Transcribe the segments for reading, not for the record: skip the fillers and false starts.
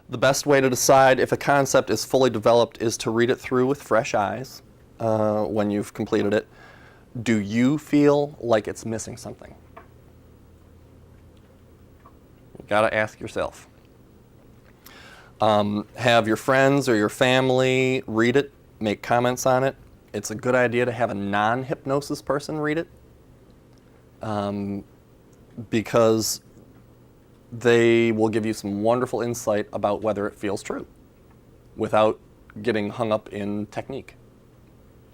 The best way to decide if a concept is fully developed is to read it through with fresh eyes when you've completed it. Do you feel like it's missing something? You gotta ask yourself. Have your friends or your family read it, make comments on it. It's a good idea to have a non-hypnosis person read it because they will give you some wonderful insight about whether it feels true without getting hung up in technique.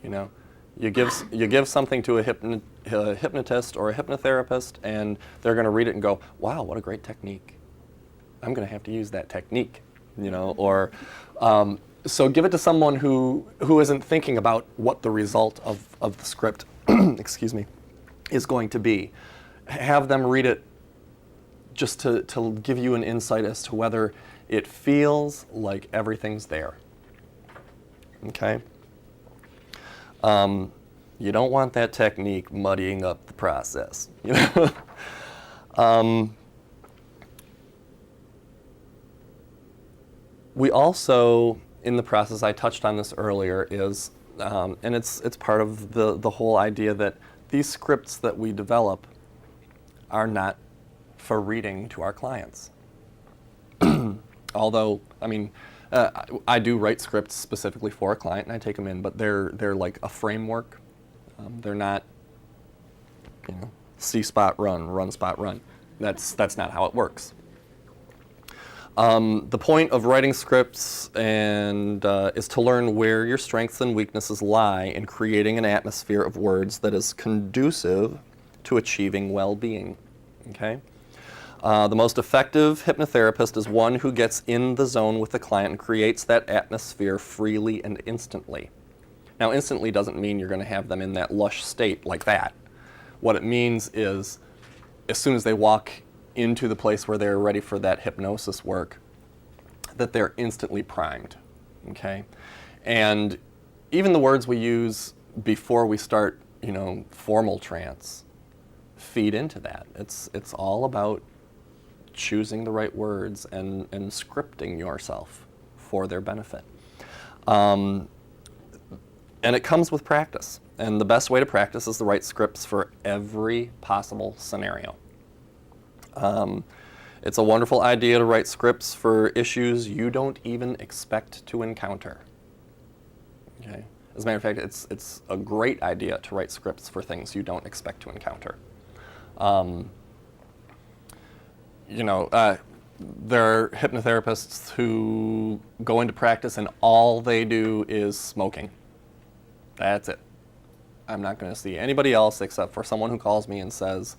You know, you give something to a hypnotist or a hypnotherapist, and they're going to read it and go, "Wow, what a great technique! I'm going to have to use that technique." You know, or so give it to someone who isn't thinking about what the result of the script, excuse me, is going to be. Have them read it just to give you an insight as to whether it feels like everything's there. Okay? You don't want that technique muddying up the process. You know? We also, in the process, I touched on this earlier, is, and it's part of the whole idea that these scripts that we develop are not for reading to our clients. Although, I mean, I do write scripts specifically for a client and I take them in, but they're like a framework. They're not, you know, see spot run, run spot run. That's not how it works. The point of writing scripts is to learn where your strengths and weaknesses lie in creating an atmosphere of words that is conducive to achieving well-being. Okay? The most effective hypnotherapist is one who gets in the zone with the client and creates that atmosphere freely and instantly. Now, instantly doesn't mean you're going to have them in that lush state like that. What it means is, as soon as they walk into the place where they're ready for that hypnosis work, that they're instantly primed, okay? And even the words we use before we start, you know, formal trance feed into that. It's all about choosing the right words and scripting yourself for their benefit. And it comes with practice. And the best way to practice is to write scripts for every possible scenario. It's a wonderful idea to write scripts for issues you don't even expect to encounter. Okay? As a matter of fact, it's a great idea to write scripts for things you don't expect to encounter. You know, there are hypnotherapists who go into practice and all they do is smoking. That's it. I'm not going to see anybody else except for someone who calls me and says,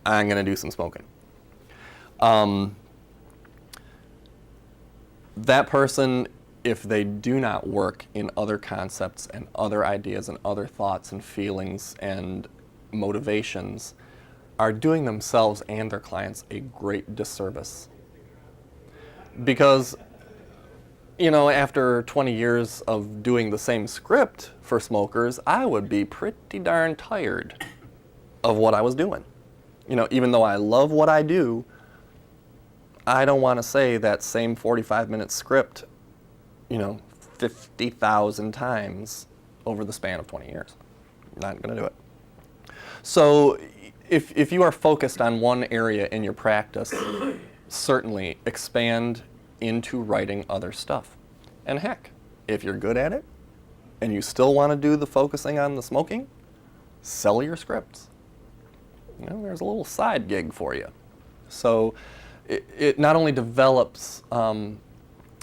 I'm going to do some smoking. That person, if they do not work in other concepts and other ideas and other thoughts and feelings and motivations, are doing themselves and their clients a great disservice. Because, you know, after 20 years of doing the same script for smokers, I would be pretty darn tired of what I was doing. You know, even though I love what I do, I don't want to say that same 45-minute script, you know, 50,000 times over the span of 20 years. Not going to do it. So if you are focused on one area in your practice, certainly expand into writing other stuff. And heck, if you're good at it and you still want to do the focusing on the smoking, sell your scripts. You know, there's a little side gig for you. So it not only develops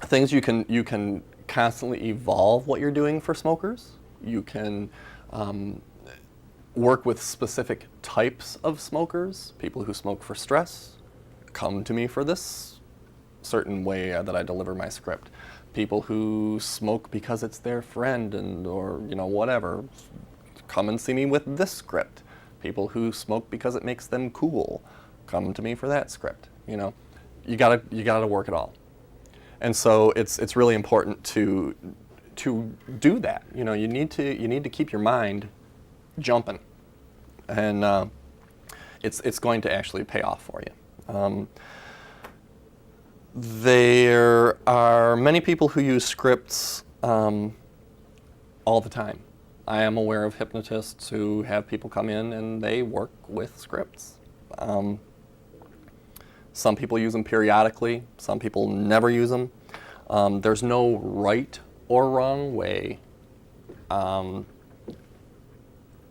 things you can constantly evolve what you're doing for smokers. You can work with specific types of smokers, people who smoke for stress, come to me for this certain way that I deliver my script. People who smoke because it's their friend or you know whatever, come and see me with this script. People who smoke because it makes them cool, come to me for that script. You know, you gotta work it all. And so it's really important to do that. You know, you need to keep your mind jumping, and it's going to actually pay off for you. There are many people who use scripts all the time. I am aware of hypnotists who have people come in and they work with scripts. Some people use them periodically, some people never use them. There's no right or wrong way.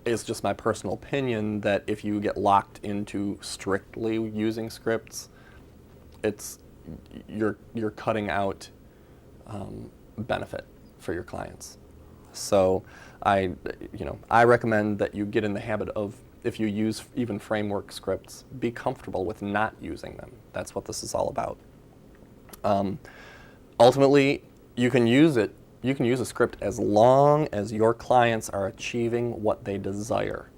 It's just my personal opinion that if you get locked into strictly using scripts, you're cutting out benefit for your clients. So I recommend that you get in the habit of, if you use even framework scripts, be comfortable with not using them. That's what this is all about. Ultimately, you can use a script as long as your clients are achieving what they desire